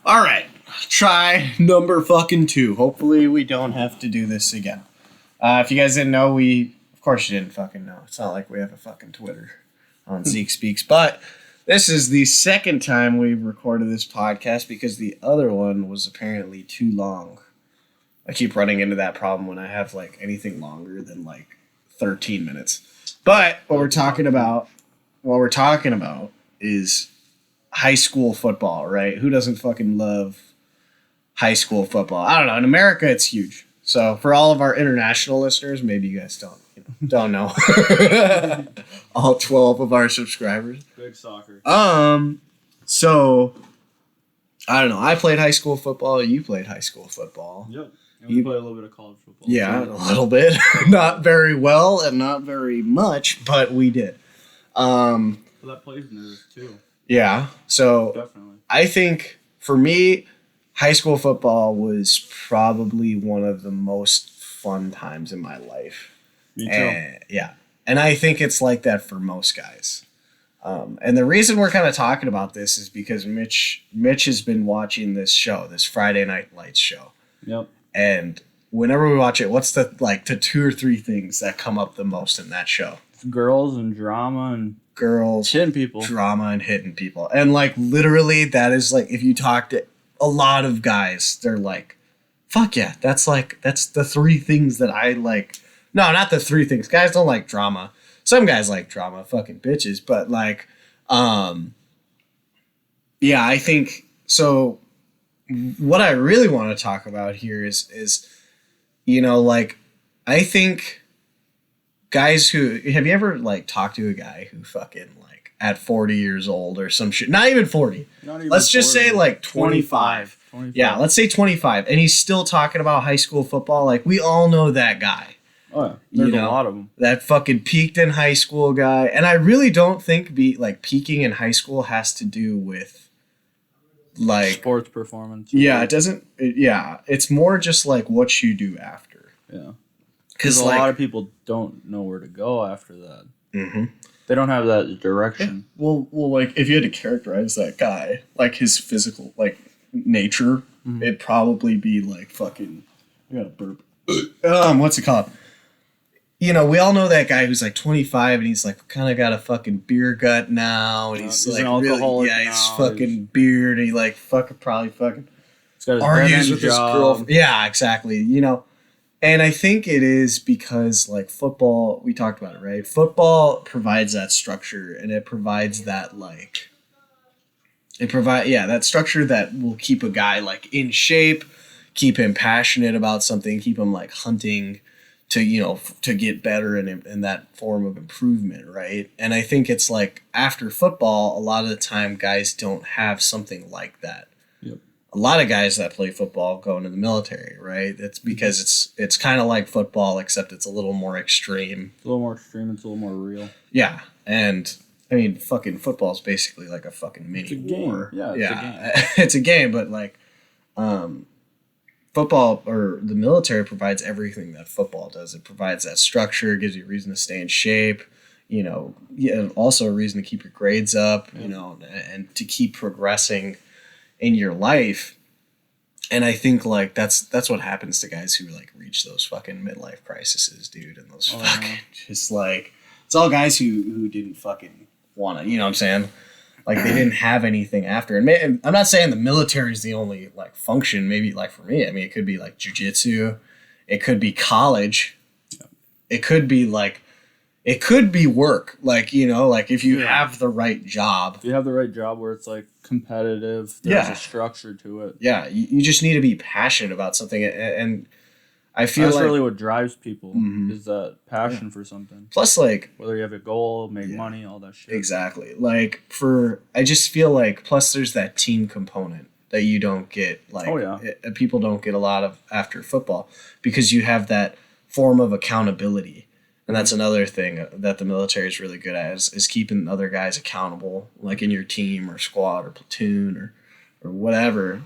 All right, try number fucking 2. Hopefully we don't have to do this again. If you guys didn't know, of course you didn't fucking know. It's not like we have a fucking Twitter on Zeke Speaks, but this is the second time we've recorded this podcast because the other one was apparently too long. I keep running into that problem when I have like anything longer than like 13 minutes. But what we're talking about is high school football, right? Who doesn't fucking love high school football? I don't know. In America, it's huge. So for all of our international listeners, maybe you guys don't know. All 12 of our subscribers. Big soccer. So I don't know. I played high school football. You played high school football. Yep. And we played a little bit of college football. Yeah, a little bit. Not very well and not very much, but we did. Well, that plays into this too. Yeah. So Definitely. I think for me, high school football was probably one of the most fun times in my life. Me too. Yeah. And I think it's like that for most guys. And the reason we're kind of talking about this is because Mitch has been watching this show, this Friday Night Lights show. Yep. And whenever we watch it, what's the 2 or 3 things that come up the most in that show? Girls and drama and Girls, hitting people. drama, and hitting people. And like literally that is like, if you talk to a lot of guys, they're like, fuck yeah, that's the 3 things that I like. No, not the 3 things. Guys don't like drama. Some guys like drama, fucking bitches, but like, yeah, I think so. What I really want to talk about here is, you know, like, I think guys have you ever like talked to a guy who fucking like at 40 years old or some shit, not even 40, Not even let's just 40. say like 25. 25. Yeah, let's say 25, and he's still talking about high school football. Like, we all know that guy. Oh, yeah. There's You know, a lot of them. That fucking peaked in high school guy. And I really don't think peaking in high school has to do with like Sports performance. yeah, it doesn't. It's more just like what you do after. Yeah. Because a like, lot of people don't know where to go after that. mm-hmm. They don't have that direction. Well, like if you had to characterize that guy, like his physical like nature, it'd probably be like fucking. I got a burp. What's it called? You know, we all know that guy who's like 25 and he's like kind of got a fucking beer gut now, and he's like an alcoholic really, now. he's fucking beard, and he like probably fucking He's got his argues dead-end with his job. girlfriend. Yeah, exactly. You know, and I think it is because like football, we talked about it, right? Football provides that structure, and it provides that like, that structure that will keep a guy like in shape, keep him passionate about something, keep him like hunting to, you know, to get better in that form of improvement, right? And I think it's like after football, a lot of the time guys don't have something like that. Yep. A lot of guys that play football go into the military, right? It's because it's kind of like football, except it's a little more extreme. It's a little more extreme. It's a little more real. Yeah, and I mean, fucking football is basically like a fucking mini It's a game. war. Yeah, it's a game. It's a game, but like, football or the military provides everything that football does. It provides that structure, gives you a reason to stay in shape, you know, and also a reason to keep your grades up, you know, and to keep progressing in your life. And I think like that's what happens to guys who like reach those fucking midlife crises, dude, and those fucking just like, it's all guys who didn't fucking want to, you know what I'm saying? Like, they didn't have anything after. And I'm not saying the military is the only, like, function. Maybe, like, for me, I mean, it could be, like, jiu-jitsu. It could be college. Yeah. It could be, like, it could be work. Like, you know, like, if you have the right job. If you have the right job where it's, like, competitive, there's a structure to it. Yeah, you just need to be passionate about something. And I feel that's like really what drives people is that passion for something. Plus, like, whether you have a goal, make money, all that shit. Exactly. Like, I just feel like, plus there's that team component that you don't get, like, people don't get a lot of after football, because you have that form of accountability. And that's another thing that the military is really good at is keeping other guys accountable, like in your team or squad or platoon or whatever.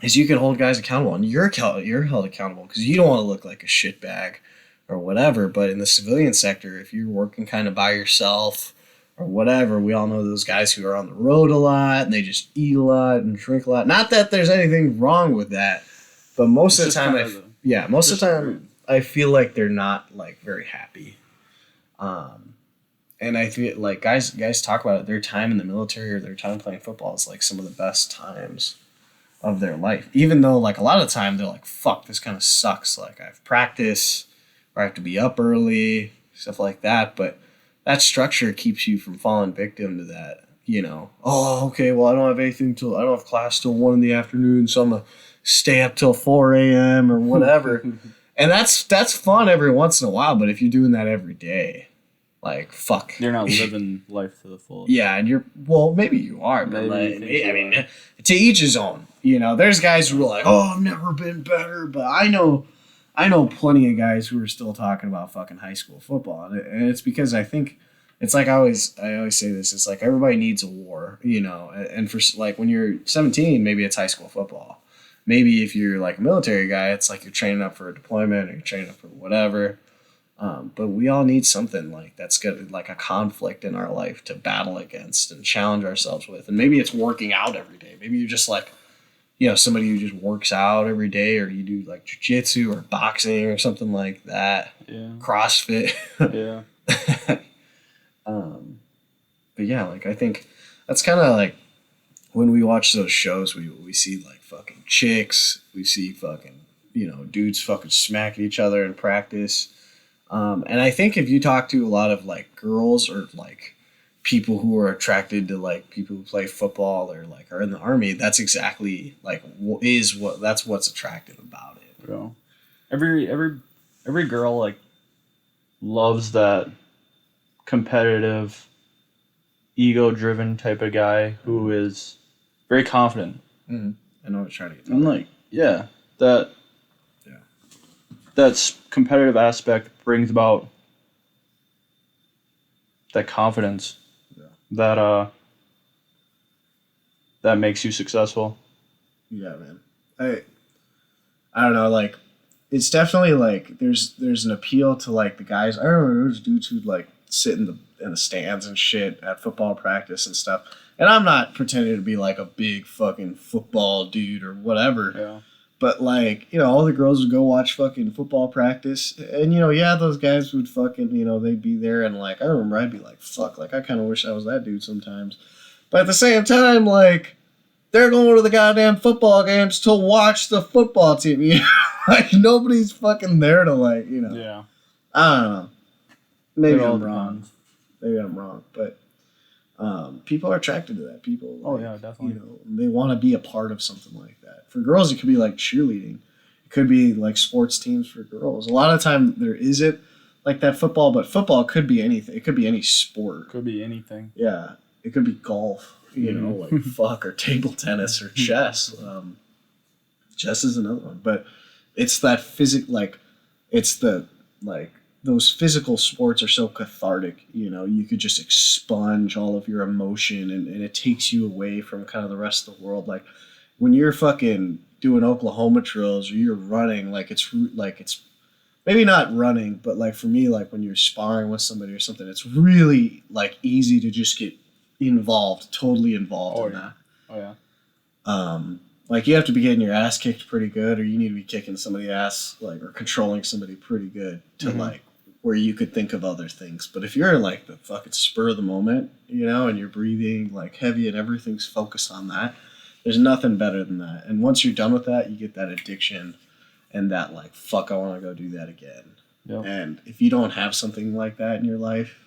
Is you can hold guys accountable, and you're held accountable because you don't want to look like a shitbag or whatever. But in the civilian sector, if you're working kind of by yourself or whatever. We all know those guys who are on the road a lot and they just eat a lot and drink a lot. Not that there's anything wrong with that, but most of the time, most of the time, I feel like they're not like very happy. And I feel like guys talk about it. Their time in the military or their time playing football is like some of the best times of their life. Even though like a lot of the time they're like, fuck, this kind of sucks. Like I have practice or I have to be up early, stuff like that. But that structure keeps you from falling victim to that, you know. Oh, okay, well I don't have class till 1 PM, so I'm gonna stay up till 4 AM or whatever. And that's fun every once in a while, but if you're doing that every day, like fuck, you're not living life to the full. Yeah, and maybe you are, but to each his own. You know, there's guys who are like, "Oh, I've never been better," but I know plenty of guys who are still talking about fucking high school football, and it's because I think it's like I always say this. It's like everybody needs a war, you know, and for like when you're 17, maybe it's high school football. Maybe if you're like a military guy, it's like you're training up for a deployment or you're training up for whatever. But we all need something like that's good, like a conflict in our life to battle against and challenge ourselves with. And maybe it's working out every day. Maybe you're just like, you know, somebody who just works out every day, or you do like jiu-jitsu or boxing or something like that. Yeah. CrossFit. Yeah. But yeah, like I think that's kind of like when we watch those shows, we see like fucking chicks, we see fucking, you know, dudes fucking smacking each other in practice. And I think if you talk to a lot of like girls or like people who are attracted to like people who play football or like are in the army, that's exactly like that's what's attractive about it. Bro, every girl like loves that competitive, ego-driven type of guy who is very confident. Mm-hmm. I know what you're trying to get to. And like, yeah, that competitive aspect brings about that confidence that makes you successful. Yeah, man. I don't know, like it's definitely like there's an appeal to like the guys. I remember those dudes who'd like sit in the stands and shit at football practice and stuff. And I'm not pretending to be like a big fucking football dude or whatever. Yeah. But like, you know, all the girls would go watch fucking football practice. And, you know, yeah, those guys would fucking, you know, they'd be there. And like, I remember I'd be like, fuck, like I kind of wish I was that dude sometimes. But at the same time, like, they're going to the goddamn football games to watch the football team. You know? Like, nobody's fucking there to like, you know. Yeah. I don't know. Maybe I'm wrong. But people are attracted to that. People, like, yeah, definitely. You know, they want to be a part of something like that. For girls, it could be like cheerleading. It could be like sports teams for girls. A lot of the time, there isn't like that football, but football could be anything. It could be any sport. Could be anything. Yeah, it could be golf. You know, like fuck, or table tennis or chess. Chess is another one, but it's that it's the like. Those physical sports are so cathartic, you know, you could just expunge all of your emotion and it takes you away from kind of the rest of the world. Like when you're fucking doing Oklahoma drills or you're running, like it's maybe not running, but like for me, like when you're sparring with somebody or something, it's really like easy to just get totally involved in that. Oh yeah. Like you have to be getting your ass kicked pretty good, or you need to be kicking somebody's ass, like, or controlling somebody pretty good to like where you could think of other things. But if you're like the fucking spur of the moment, you know, and you're breathing like heavy and everything's focused on that, there's nothing better than that. And once you're done with that, you get that addiction and that like, fuck, I want to go do that again. Yep. And if you don't have something like that in your life,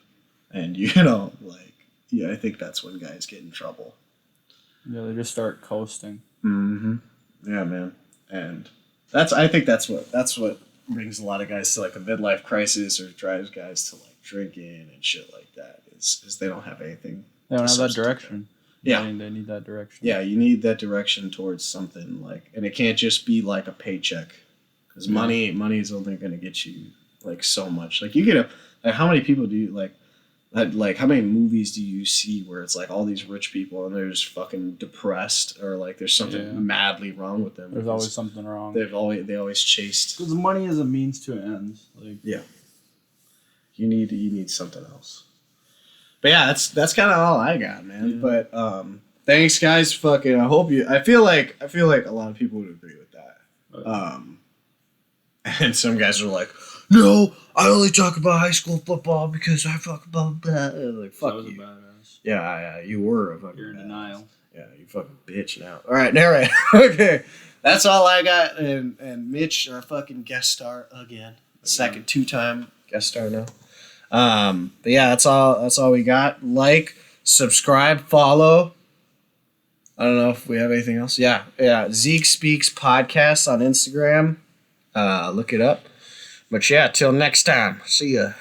and you know, like, yeah, I think that's when guys get in trouble. Yeah, they just start coasting. Mm-hmm. Yeah, man. And I think that's what brings a lot of guys to like a midlife crisis or drives guys to like drinking and shit like that is they don't have anything. They don't have that direction. Yeah. They need that direction. Yeah, you need that direction towards something like, and it can't just be like a paycheck, because money is only going to get you like so much. Like you get like how many people do you like how many movies do you see where it's like all these rich people and they're just fucking depressed, or like there's something madly wrong with them? There's always something wrong. They always chased. Because money is a means to an end. Like yeah, you need something else. But yeah, that's kind of all I got, man. Yeah. But thanks, guys. Fucking, I feel like a lot of people would agree with that. And some guys are like, no, I only talk about high school football because I fuck about that. Like, fuck you. Badass. Yeah, you were a fucking You're in badass. denial. Yeah, you fucking bitch now. All right. Okay. That's all I got. And Mitch, our fucking guest star again. Second 2-time guest star now. But yeah, that's all we got. Like, subscribe, follow. I don't know if we have anything else. Yeah. Zeke Speaks Podcast on Instagram. Look it up. But yeah, till next time. See ya.